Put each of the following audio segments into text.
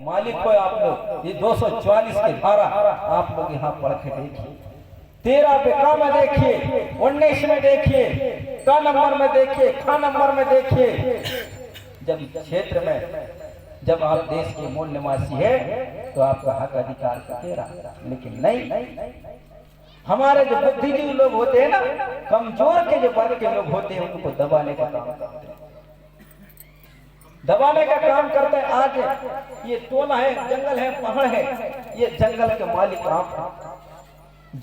मालिक को आप लोग ये 244 की धारा आप लोग यहाँ पढ़ के देखिए, 13 पे का में देखिए, 19 में देखिए, का नंबर में देखिए, खा नंबर में देखिए। जब क्षेत्र में जब आप देश के मूल निवासी है तो आपका हक अधिकार का तेरा, लेकिन नहीं, हमारे जो बुद्धिजीवी लोग होते हैं ना, कमजोर के जो वर्ग के लोग होते हैं उनको दबाने का काम करते हैं, दबाने का काम करते हैं। आज ये टोला है, जंगल है, पहाड़ है, ये जंगल के मालिक आप,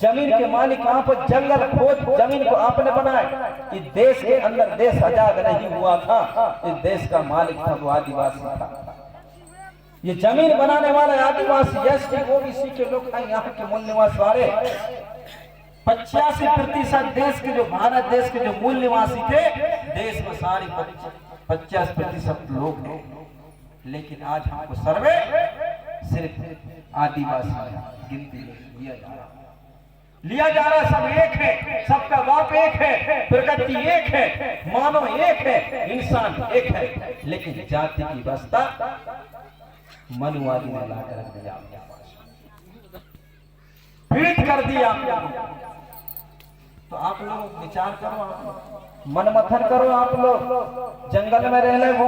जमीन के मालिक आप, जंगल खोद जमीन को आपने बनाया। इस देश के अंदर देश आजाद नहीं हुआ था, इस देश का मालिक था वो आदिवासी था। ये जमीन बनाने वाले आदिवासी, एसटी, ओबीसी के लोग हैं, यहाँ के मूल निवास वाले। 85% देश के जो भारत देश के जो मूल निवासी थे, देश में सारी 50% लोग हैं, लेकिन आज हमको सर्वे सिर्फ आदिवासी गिनती लिया जा रहा। सब एक है, सबका बाप एक है, प्रकृति एक है, मानव एक है, इंसान एक है, लेकिन जाति की व्यवस्था मनुवादी ने लाकर रख दिया, पीड़ित कर दिया। तो आप लोग विचार करो, मन मथन करो। आप लोग जंगल में रह रहे हो,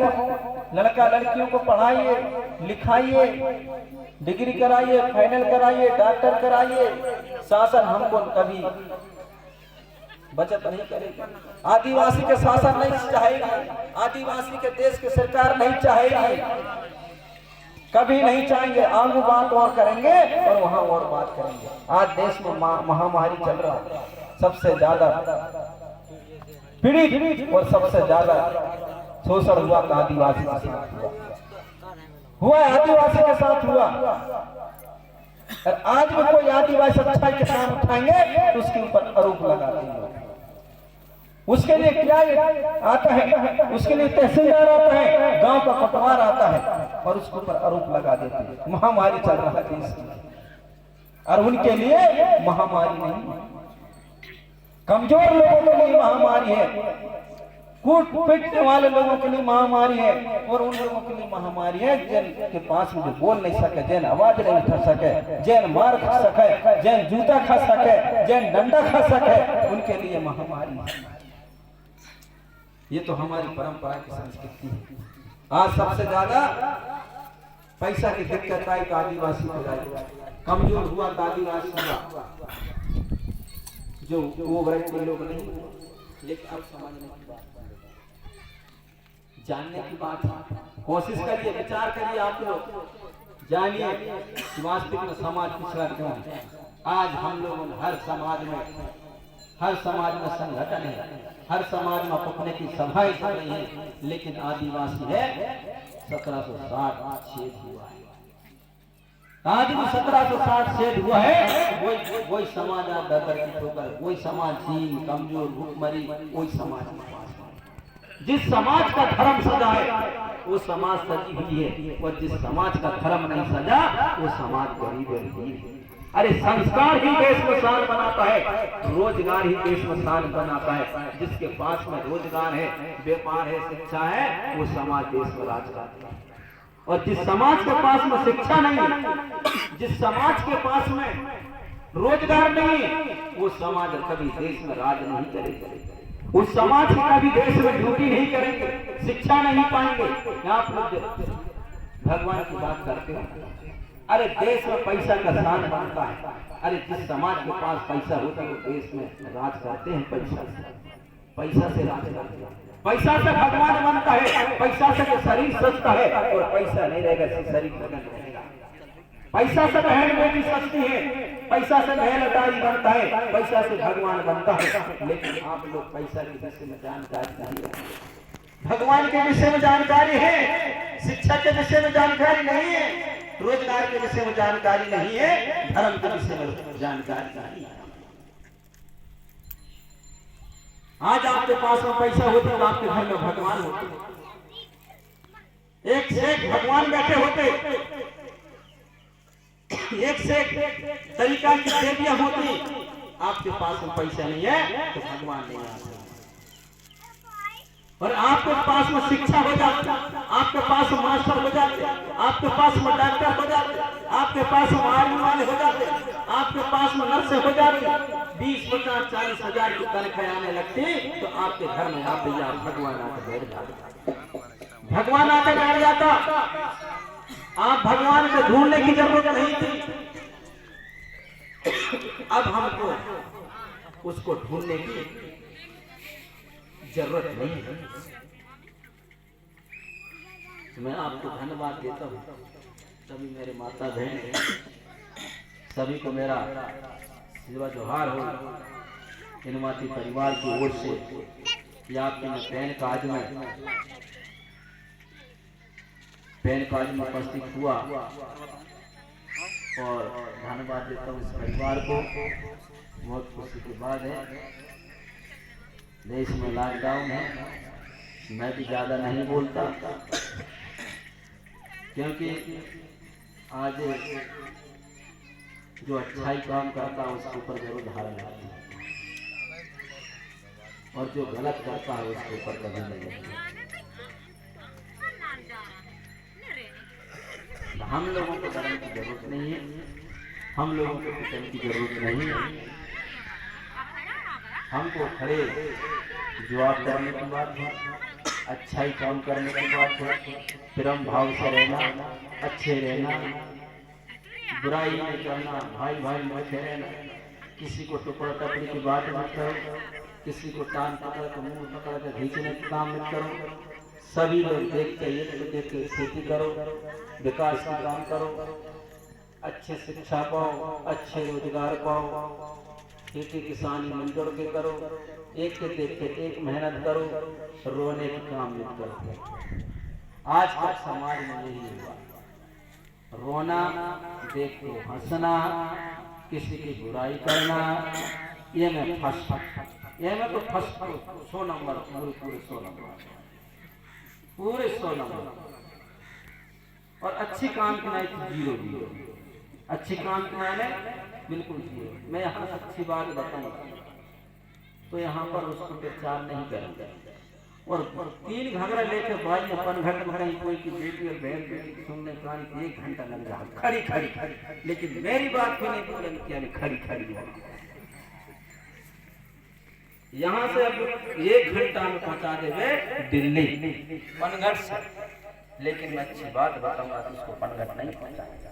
लड़का लड़कियों को पढ़ाइए, लिखाइए, डिग्री कराइए, फाइनल कराइए, डॉक्टर कराइए। शासन हमको कभी बचत नहीं करेगी, आदिवासी के शासन नहीं चाहेगी, आदिवासी के देश की सरकार नहीं चाहेगी, कभी नहीं चाहेंगे। आगू बात और करेंगे और वहां और बात करेंगे। आज देश में महामारी चल रहा है, सबसे ज्यादा पीड़ित और सबसे ज्यादा शोषण हुआ तो आदिवासी के साथ हुआ, आदिवासी के साथ हुआ। आज भी कोई आदिवासी अच्छाई के काम उठाएंगे तो उसके ऊपर आरोप लगाते हैं। उसके लिए क्या आता है, उसके लिए तहसीलदार आता है, गांव का पटवार आता है और उसके ऊपर आरोप लगा देते हैं। महामारी चल रहा है देश की, और उनके लिए महामारी नहीं, कमजोर लोगों के लिए महामारी है, कूट पीटने वाले लोगों के लिए महामारी है, और उन लोगों के लिए महामारी है जिनके पास में जो बोल नहीं सके, जिन आवाज नहीं उठा सके, जिन मार खा सके, जिन जूता खा सके, जिन डंडा खा सके, उनके लिए महामारी है। ये तो हमारी परंपरा की संस्कृति है। आज सबसे ज्यादा पैसा की दिक्कत आई तो आदिवासी को आई, कमजोर हुआ तो आदिवासी हुआ, जो वो वर्ग के लोग नहीं। लेकिन अब समझने की बात, जानने की बात है, कोशिश करिए, विचार करिए, आप लोग जानिए कि वास्तविक में समाज पिछड़ा क्यों है। आज हम लोगों ने हर समाज में संगठन है, हर समाज में अपने की सभाएं चल रही है, लेकिन आदिवासी है 1760 छेद हुआ है। आज भी 1760 छेद हुआ है। वही समाज आप दरदर्शित होकर, वही समाज दीन कमजोर भूखमरी, वही समाज जिस समाज का धर्म सजा है वो समाज सजी हुई है, और जिस समाज का धर्म नहीं सजा वो समाज गरीब है। अरे संस्कार ही देश में शान बनाता है, रोजगार ही देश में शान बनाता है। जिसके पास में रोजगार है, व्यापार है, शिक्षा है, वो समाज देश में राज करता है। और जिस समाज के पास में शिक्षा नहीं, जिस समाज के पास में रोजगार नहीं, वो समाज कभी देश में राज नहीं करेगा। उस समाज की कभी देश में ड्यूटी नहीं करेंगे, शिक्षा नहीं पाएंगे। आप लोग भगवान की बात करते हैं, अरे देश में पैसा का स्थान बनता है। अरे जिस समाज के पास पैसा होता है वो देश में राज करते हैं, पैसा से राज करते हैं। पैसा से भगवान बनता है, पैसा से शरीर सजता है, और पैसा नहीं रहेगा शरीर बदल रहेगा। पैसा से बहन बेटी सजती है, पैसा से महल अटारी बनता है, पैसा से भगवान बनता है। लेकिन आप लोग पैसा के विषय में जानकारी नहीं है, भगवान के विषय में जानकारी है, शिक्षा के विषय में जानकारी नहीं है, रोजगार के विषय में जानकारी नहीं है, धर्म के विषय में जानकारी नहीं है। आज आपके पास में पैसा होता तो आपके घर में भगवान होते, एक से एक भगवान बैठे होते, एक से एक तरीका की देवियां होती। आपके पास में पैसा नहीं है तो भगवान नहीं आते। और आपके पास में शिक्षा हो जाती, आपके पास में मास्टर हो जाते, आपके पास में डॉक्टर हो जाते, आपके पास में आर्मी वाले हो जाते, आपके पास में नर्स हो जाती, 20, 50, 40 हजार की तनख्वाह आने लगती, तो आपके घर में आप भैया भगवान आकर बैठ जाता, भगवान आकर बैठ जाता। आप भगवान को ढूंढने की जरूरत नहीं थी। अब हमको उसको ढूंढने की जरूरत नहीं है। मैं आपको धन्यवाद देता हूँ, सभी मेरे माता बहन, सभी को मेरा सेवा जोहार हो। इनवाती परिवार की ओर से कि आपके पैन कार्ड में उपस्थित हुआ, और धन्यवाद देता हूँ इस परिवार को। बहुत खुशी की बात है, देश में लॉकडाउन है, मैं भी ज़्यादा नहीं बोलता, क्योंकि आज जो अच्छाई काम करता है उसके ऊपर जरूर धारा लगती है, और जो गलत करता है उसके ऊपर कभी नहीं लगती। हम लोगों को डरने की जरूरत नहीं है, हम लोगों को पिटने की जरूरत नहीं है। हमको खड़े जवाब करने की बात है, अच्छाई काम करने की बात है, प्रेम भाव से रहना, अच्छे रहना, बुराई नहीं करना, भाई भाई में अच्छे रहना, किसी को टुकड़ा टपड़ी की बात मत करो, किसी को टांग पकड़ कर मुंह पकड़ कर खींचने का काम मत करो। सभी लोग देख के एक देख के खेती करो, विकास का काम करो, अच्छे शिक्षा पाओ, अच्छे रोजगार पाओ, खेती किसानी मिलजुल के करो, एक के देख के एक मेहनत करो, रोने का काम मत करो। आज तक समाज में यही हुआ, रोना, देख के हंसना, किसी की बुराई करना, ये मैं ये मैं तो फंस 100 नंबर, पूरे 100 नंबर, पूरे 100 नंबर। और अच्छी काम की नहीं तो 0, अच्छी काम की मैंने बिल्कुल 0। मैं यहाँ अच्छी बात बताऊंगा तो यहाँ पर उसको प्रचार नहीं करूँगा, और 3 घंटा लेकर बाई में पनघट में कहीं कोई की बेटी और बहन बेटी सुनने का 1 घंटा लग रहा, खड़ी खड़ी खड़ी, लेकिन मेरी बात को नहीं बोले क्या खड़ी खड़ी है। यहाँ से अब 1 घंटा में पहुँचा देवे दिल्ली पनघट से, लेकिन मैं अच्छी बात बताऊंगा तो उसको पनघट नहीं पहुँचाएगा।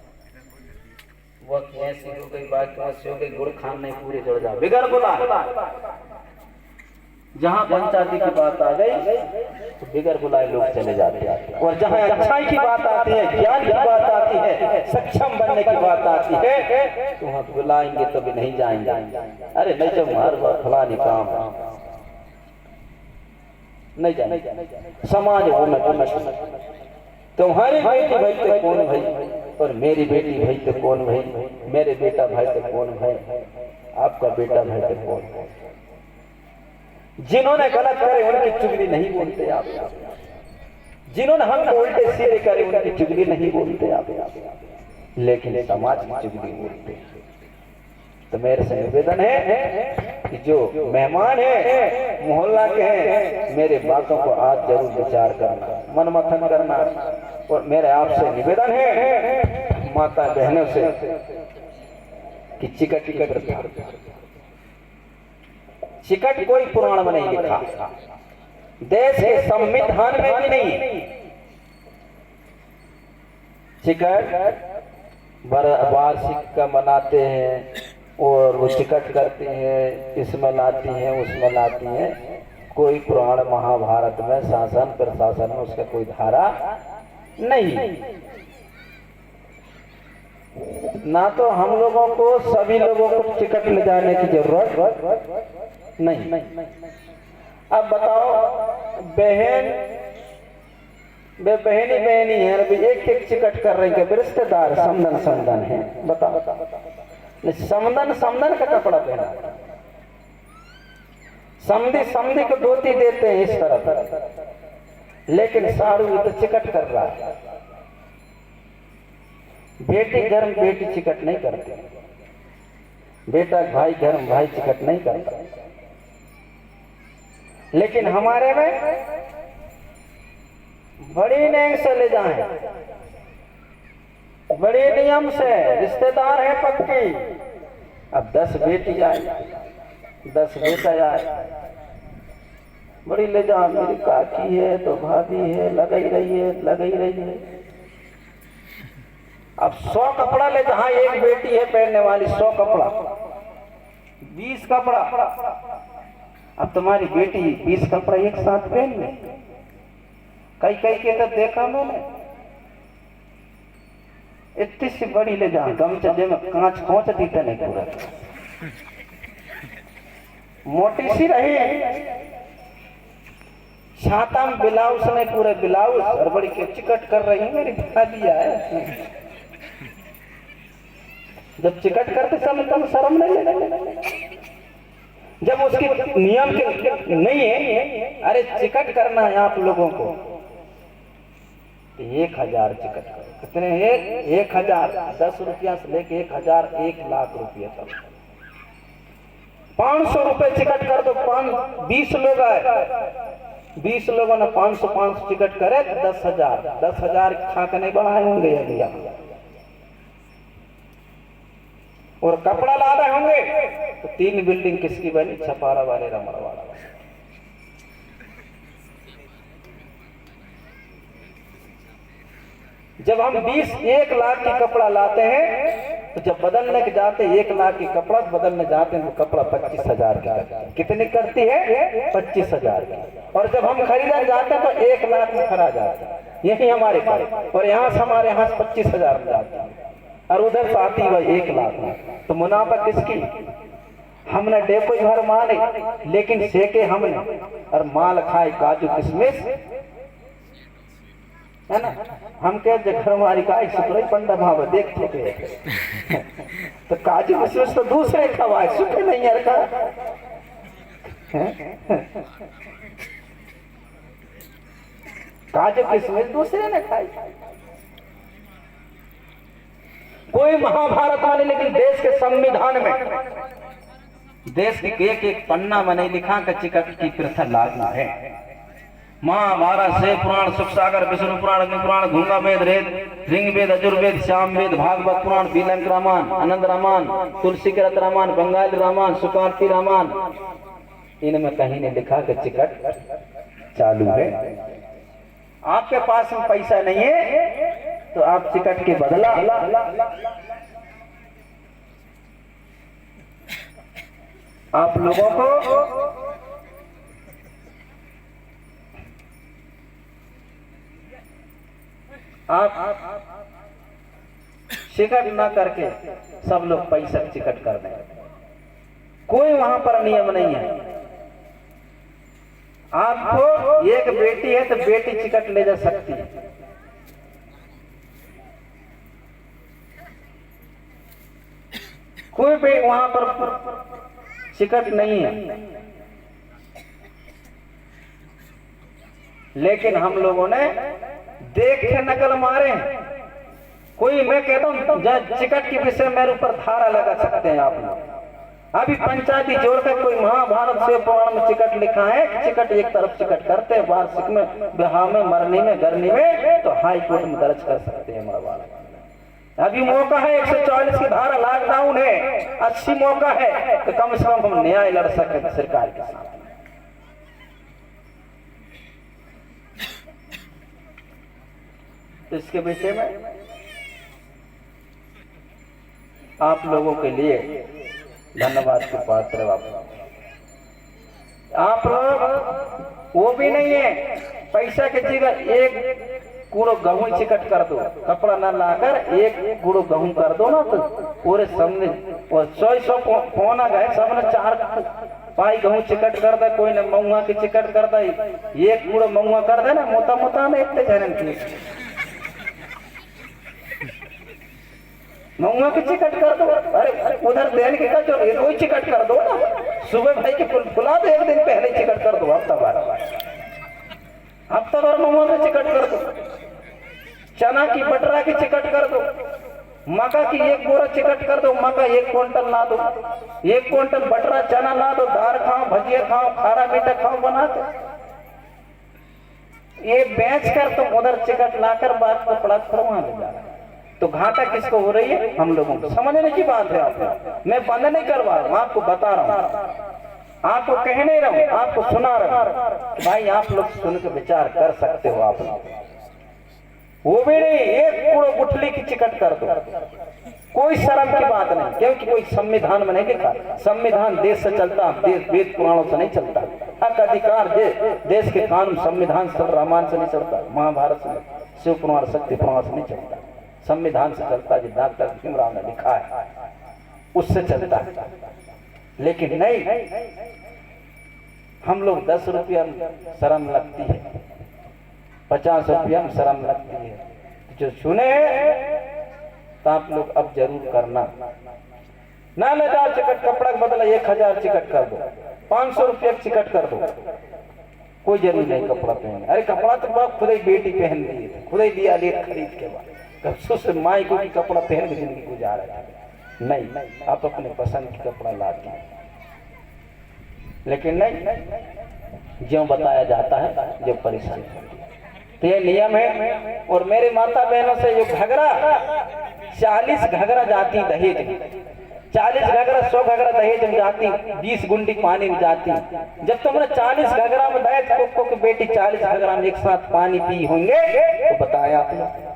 वो कैसी हो गई बात, कैसी हो गई, गुड़ खान नहीं पूरे जुड़ जाओ बिगड़ बोला। जहाँ पंचायती की बात आ गई तो बिगड़ बुलाए लोग चले जाते हैं, और जहाँ अच्छाई की बात आती है, ज्ञान की बात आती है, सक्षम बनने की बात आती है, तो वहाँ बुलाएंगे तो भी नहीं जाएंगे। अरे नहीं तो हर फलानी काम नहीं जाए, समाज होना तुम्हारी बेटी भाई तो कौन भाई, और मेरी बेटी भाई तो कौन भाई, मेरे बेटा भाई तो कौन भाई, आपका बेटा भाई तो कौन भाई। जिन्होंने गलत करे उनकी चुगली नहीं बोलते आप, जिन्होंने हम उल्टे सीधे करे उनकी चुगली नहीं बोलते आप, लेकिन समाज की चुगली बोलते। तो मेरे से निवेदन है कि जो मेहमान है मोहल्ला के हैं, मेरे बातों को आज जरूर विचार करना, मन मंथन करना। और मेरे आपसे निवेदन है माता बहनों से कि चिकट कोई पुराण में नहीं लिखा, देश के संविधान में भी नहीं। चिकट वार्षिक का मनाते हैं और वो चिकट करते हैं, इसमें लाती हैं उसमें लाती हैं, कोई पुराण महाभारत में शासन प्रशासन में उसका कोई धारा नहीं। ना तो हम लोगों को सभी लोगों को चिकट ले जाने की जरूरत नहीं। अब बताओ बहनी है, अभी एक चिकट कर रहे हैं, रिश्तेदार समदन है, बताओ समदन का कपड़ा पहना, समधी को धोती देते हैं इस तरफ, लेकिन सारू तो चिकट कर रहा है। बेटी गर्म बेटी चिकट नहीं करती, बेटा भाई गर्म भाई चिकट नहीं करता, लेकिन हमारे में बड़ी नेंग से ले जाए, बड़े नियम से, रिश्तेदार है पक्की। अब 10 बेटी आए, 10 बेटा आए, बड़ी ले जा, मेरी काकी है तो भाभी है, लगाई रही है, लगाई रही है। अब 100 कपड़ा ले जहां एक बेटी है पहनने वाली, 100 कपड़ा, 20 कपड़ा। अब तुम्हारी बेटी 20 कपड़ा एक साथ पहन ले। कई कई के तो देखा मैंने, इतनी सी बड़ी ले जा, गमचे में कांच खोच दी नहीं पूरा, मोटी सी रही, छाता में ब्लाउज नहीं, पूरे ब्लाउज, और बड़ी के चिकट कर रही है मेरी भाभी है। जब चिकट करते समय तब शर्म नहीं लगती, जब उसके नियम के नहीं है। अरे चिकट करना है आप लोगों को, 1000 चिकट करो। कितने? 1000, 10 रुपया से लेके 1000, 1 लाख रुपया तक। 500 रुपए चिकट कर दो, 20 लोग आए, 20 लोगों ने 500 चिकट करे तो 10,000, 10,000 खा के नहीं बढ़ाए होंगे अभी आप। और कपड़ा ला रहे होंगे तो 3 बिल्डिंग किसकी बनी? छपारा वाले, रमण वाला। जब हम 1 लाख की कपड़ा लाते हैं तो जब बदलने के जाते 1 लाख की कपड़ा बदलने जाते हैं तो कपड़ा 25,000 का कितनी करती है? 25,000 की। और जब हम खरीदने जाते हैं तो 1 लाख में खरा जाता है, यही हमारे पास। और यहाँ से हमारे यहाँ 25,000 में जाता है, और उधर से आती है 1 लाख में। तो मुनाफा किसकी? हमने डेपो भर माले लेकिन सेके हमने, और माल खाए काजू किशमिश, है ना। हम कह घर हमारी का सुखई पंडा भाव देख चुके तो काजू किशमिश तो दूसरे खवाए, सुखे नहीं है का। काजू किशमिश दूसरे ने खाई। कोई महाभारत वाले, लेकिन देश के संविधान में, देश के एक पन्ना में नहीं लिखा कि चिकट की प्रथा लागू है। महाभारत से पुराण, सुख सागर, विष्णु पुराण, अग्नि पुराण, घूंगा वेद, ऋंग वेद, अजुर्वेद, श्याम वेद, भागवत पुराण, बीलंक रामायण, आनंद रामायण, तुलसी के रत रामायण, बंगाली रामायण, सुकांति रामायण, इनमें कहीं नहीं लिखा कि चिकट चालू है। आपके पास में पैसा नहीं है तो आप चिकट के बदला आप लोगों को आप चिकट ना करके सब लोग पैसा चिकट कर दें। कोई वहां पर नियम नहीं है। आपको एक बेटी है तो बेटी चिकट ले जा सकती है। कोई भी वहां पर चिकट नहीं है। लेकिन हम लोगों ने देख के नकल मारे। कोई, मैं कहता हूं चिकट के विषय मेरे ऊपर धारा लगा सकते हैं आप लोग। अभी पंचायती जोड़कर कोई महाभारत से पुराण में चिकट लिखा है, चिकट एक तरफ चिकट करते हैं, वार्षिक में, ब्याह में, मरने में, गर्मी में, तो हाई कोर्ट में दर्ज कर सकते हैं मरवाला। अभी मौका है, 144 की धारा लॉकडाउन है, अच्छी मौका है तो कम से कम हम न्याय लड़ सके सरकार के साथ। तो इसके विषय में आप लोगों के लिए धन्यवाद के पात्र। आप लोग वो भी नहीं है, पैसा की जगह 1 कूड़ो गेहूं चिकट कर दो, कपड़ा न लाकर 1 कूड़ो गेहूं कर दो ना, तो पूरे सामने 100 पौना गए, सबने 4 पाई गेहूं चिकट कर दे। कोई ने महुआ की चिकट कर दे, 1 कूड़ो महुआ कर दे ना, मोटा मोटा में इतने जन की महुआ की चिकट कर दो। अरे उधर देन के का जो रोज चिकट कर दो ना, सुबह भाई के बुला दो, 1 दिन पहले चिकट कर दो, हफ्ता भर महुआ की चिकट कर दो, चना की बटरा की चिकट कर दो, मक्का की 1 बोरा चिकट कर दो, मक्का 1 क्विंटल ला दो, 1 क्विंटल बटरा चना ला दो, दाल खाओ, भजिया खाओ, खारा मीठा खाओ बना के। ये बेच कर तुम उधर टिकट लाकर बात को पड़ा कर वहां ले जा रहे हैं, तो घाटा किसको हो रही है? हम लोगों को। समझने की बात है आप, मैं बंद नहीं करवा रहा हूं, आपको बता रहा हूं, आपको कह नहीं रहा हूं, आपको सुना रहा हूं। भाई आप लोग सुन के विचार कर सकते हो। आप वो भी नहीं, एक पूरा गुठली की टिकट कर दो, कोई शर्म की बात नहीं, क्योंकि कोई संविधान में नहीं लिखा। संविधान देश से चलता, देश वेद पुराणों से नहीं चलता। हक अधिकार देश के कानून संविधान से, रामायण से नहीं चलता, महाभारत से, शिव पुराण, शक्ति पुराण से नहीं चलता। संविधान से चलता, जो डॉक्टर भीमराव ने लिखा है उससे चलता है। लेकिन नहीं, हम लोग 10 रुपया शर्म लगती है, 50 रुपया में शर्म लगती है। जो सुने तो आप लोग अब जरूर करना, ना ले जाओ टिकट, कपड़ा के बदला 1000 टिकट कर दो, 500 रुपया टिकट कर दो, कोई जरूरी नहीं कपड़ा पहने। अरे कपड़ा तो बाप खुद ही बेटी पहन ली थी, खुद ही दिया ले खरीद के बाद, कब से माई को की कपड़ा पहन के जिंदगी गुजार रहे थे। नहीं, आप अपने पसंद की कपड़ा लाती, लेकिन नहीं, जो बताया जाता है जो परेशानी होती है। तो ये नियम है। और मेरे माता बहनों से जो घगरा 40 घगरा जाती दहेज में, 40 घगरा 100 घगरा दहेज में जाती, 20 गुंडी पानी में जाती। जब तुमने 40 घगरा में दहेज को बेटी 40 घगरा में एक साथ पानी पी होंगे तो बताया आपने।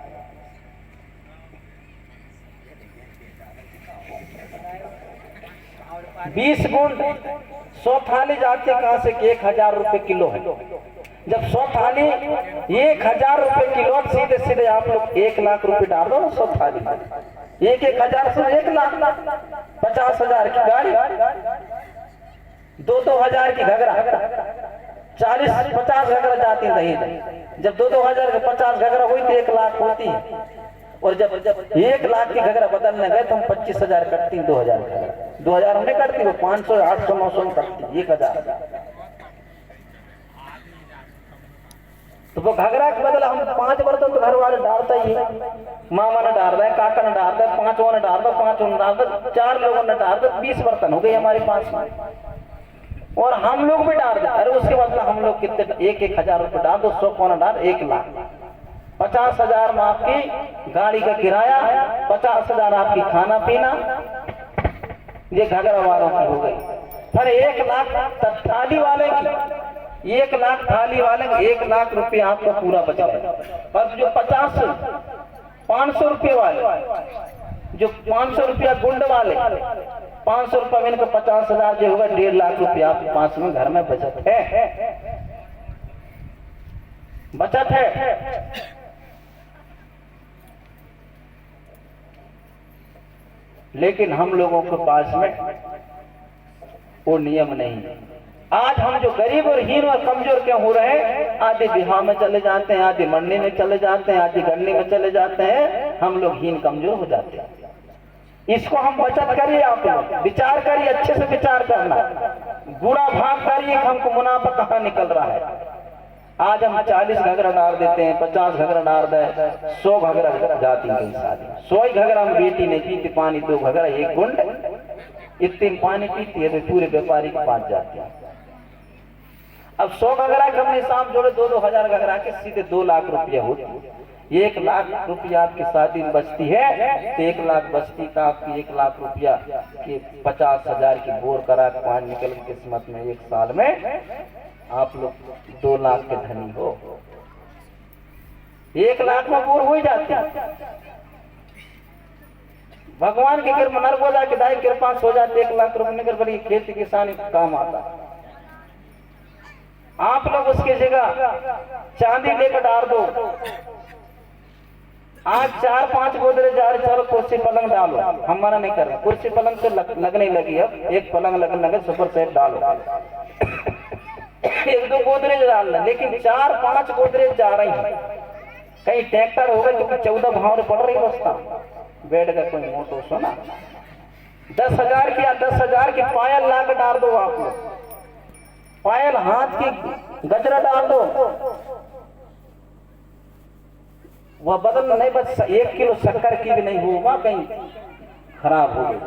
20 गुंड 100 थाली जाती है कहां से? 1000 रुपए किलो है। जब 100 थाली 1000 रुपए किलो, सीधे सीधे आप लोग 1 लाख रुपए डाल दो ना 100 थाली में। 1,000 से 1 लाख, 50,000 की गाड़ी, 2-2 हजार की घगरा, 40-50 घगरा जाती है दहेज। जब 2-2 हजार के 50 घगरा हुई तो 1 लाख होती है। और जब 1 लाख की घगरा बदलने गए तो हम 25,000 कटती, 2,000 घगरा, 2,000 हमने कटती, वो 500, 800, 900 कटती, 1,000। तो वो घगरा के बदला हम 5 बर्तन तो घर वाले डालता ही है, मामा ने डाल रहा है, काका ने डाल रहा है, 5 ने डाल रहा, 5 ने डाल रहा, 4 लोगों ने डाल रहा, 20 बर्तन हो गए हमारे पास में। और हम लोग भी डाल रहे। अरे उसके बदला हम लोग कितने 1-1 हजार रुपए डाल दो, 100 कौन डाल, 1 लाख, 50,000 में आपकी गाड़ी का किराया, 50,000 आपकी खाना पीना, ये घगरा वालों की हो गई। फिर 1 लाख थाली वाले की, 1 लाख थाली वाले 1 लाख रुपया आपका पूरा बच गया। और जो 500 रुपये वाले, जो 500 रुपया गुंड वाले, 500 रुपया में इनका 50,000 जो होगा, 1.5 लाख रुपया आपके पास में घर में बचत है, बचत है। लेकिन हम लोगों के पास में वो नियम नहीं है। आज हम जो गरीब और हीन और कमजोर क्यों हो रहे हैं? आधे बिहार में चले जाते हैं, आधे मंडी में चले जाते हैं, आधे गन्ने में चले जाते हैं, हम लोग हीन कमजोर हो जाते हैं। इसको हम बचत करिए, आप लोग विचार करिए, अच्छे से विचार करना, बुरा भाग करिए कि हमको मुनाफा कहाँ निकल रहा है। आज हम 40 घगरा डाल देते हैं, 50 घगरा डाल दे, 100 घगरा जाती है शादी, 100 घगरा में बेटी नहीं पीती पानी, 2 घगरा 1 गुंड, इतनी पानी पीती है तो पूरे व्यापारी के पास जाती है। अब 100 घगरा के हमने शाम जोड़े 2-2 हजार घगरा के सीधे 2 लाख रुपया होती है। 1 लाख रुपया आपकी शादी में बचती है तो 1 लाख बचती का आपकी 1 लाख रुपया की 50,000 की बोर करा के पानी निकल के किस्मत में 1 साल में आप लोग 2 लाख के धनी हो। 1 लाख में बोर हो जाती है। भगवान की कृपा नरगोदा की दाई कृपा से हो जाती, 1 लाख रुपए निकल पड़ी, खेती किसानी काम आता। आप लोग उसकी जगह चांदी लेकर डाल दो। आज 4-5 गोदरेज जा रहे, चलो कुर्सी पलंग डालो, हम मना नहीं कर रहे, कुर्सी पलंग तो लगने लगी, अब एक पलंग लगने लगे, सुपर सेट डालो, 1-2 गोदरेज डालना, लेकिन 4-5 गोदरेज जा रही है। कहीं ट्रैक्टर हो गए तो 14 भाव पड़ रही बस्ता, बैठ का कोई मोटो सोना 10,000 की या 10,000 की पायल ला के डाल दो। आप लोग पायल, हाथ की गजरा डाल दो, वह बदल नहीं, बस 1 किलो शक्कर की भी नहीं होगा, कहीं खराब हो गई।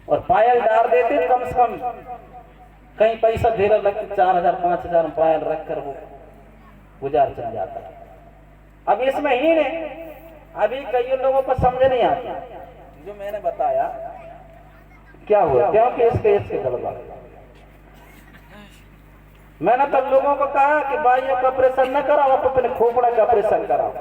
और पायल डाल देते कम से कम, कहीं पैसा धेरा लगते 4,000-5,000 पायल रख कर वो गुजार चल जाता है। अब इसमें ही नहीं, अभी कई लोगों को समझ नहीं आता जो मैंने बताया क्या हुआ, क्योंकि इसके गड़बड़। मैंने तब लोगों को कहा कि बाइयों का ऑपरेशन न कराओ, आप अपने खोपड़ा का ऑपरेशन कराओ।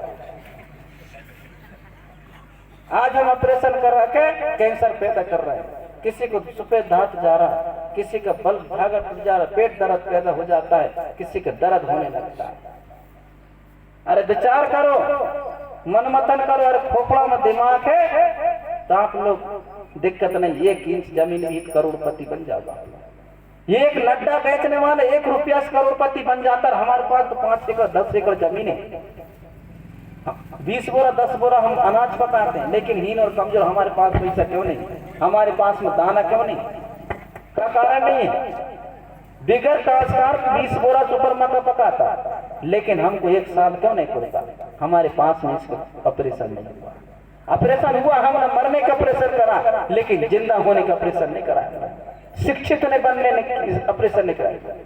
आज हम ऑपरेशन करा के कैंसर पैदा कर रहे हैं, किसी को सफेद दांत जा रहा, किसी का बल भागा टूट जा रहा, पेट दर्द पैदा हो जाता है, किसी का दर्द होने लगता है। अरे विचार करो, मनमथन करो। अरे खोपड़ा में दिमाग है तो आप लोग दिक्कत नहीं, 1 इंच जमीन भी करोड़पति बन जाओगा। एक लड्डा बेचने वाले 1 रुपया से करोड़पति बन जाता है। हमारे पास तो 5 एकड़ 10 एकड़ जमीन है, 20 बोरा 10 बोरा हम अनाज पकाते हैं, लेकिन हीन और कमजोर हमारे पास पैसा क्यों नहीं, हमारे पास में दाना क्यों नहीं, का कारण नहीं है। बिगर काशकार 20 बोरा सुपर मक्का पकाता, लेकिन हमको 1 साल क्यों नहीं करता, हमारे पास में इसका ऑपरेशन नहीं हुआ। ऑपरेशन हुआ, हमने मरने का ऑपरेशन करा, लेकिन जिंदा होने का ऑपरेशन नहीं कराया, शिक्षित ने बनने ऑपरेशन नहीं कराया।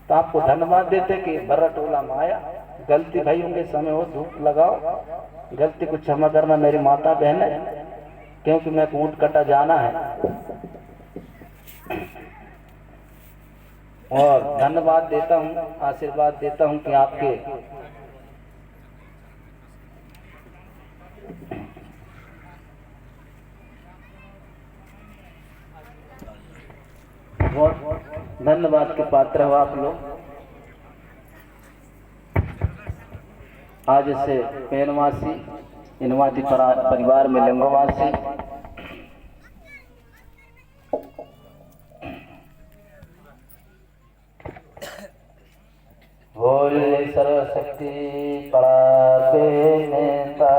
तो आपको धन्यवाद देते कि बर्रा टोला में आया। गलती भाइयों के समय हो, धूप लगाओ, गलती को क्षमा करना मेरी माता बहन है, क्योंकि मैं ऊंट कटा जाना है। और धन्यवाद देता हूँ, आशीर्वाद देता हूँ कि आपके बहुत धन्यवाद के पात्र हो आप लोग। आज से पेनवासी इनवादी परिवार में लिंगवासी बोले सर्वशक्ति पराते नेता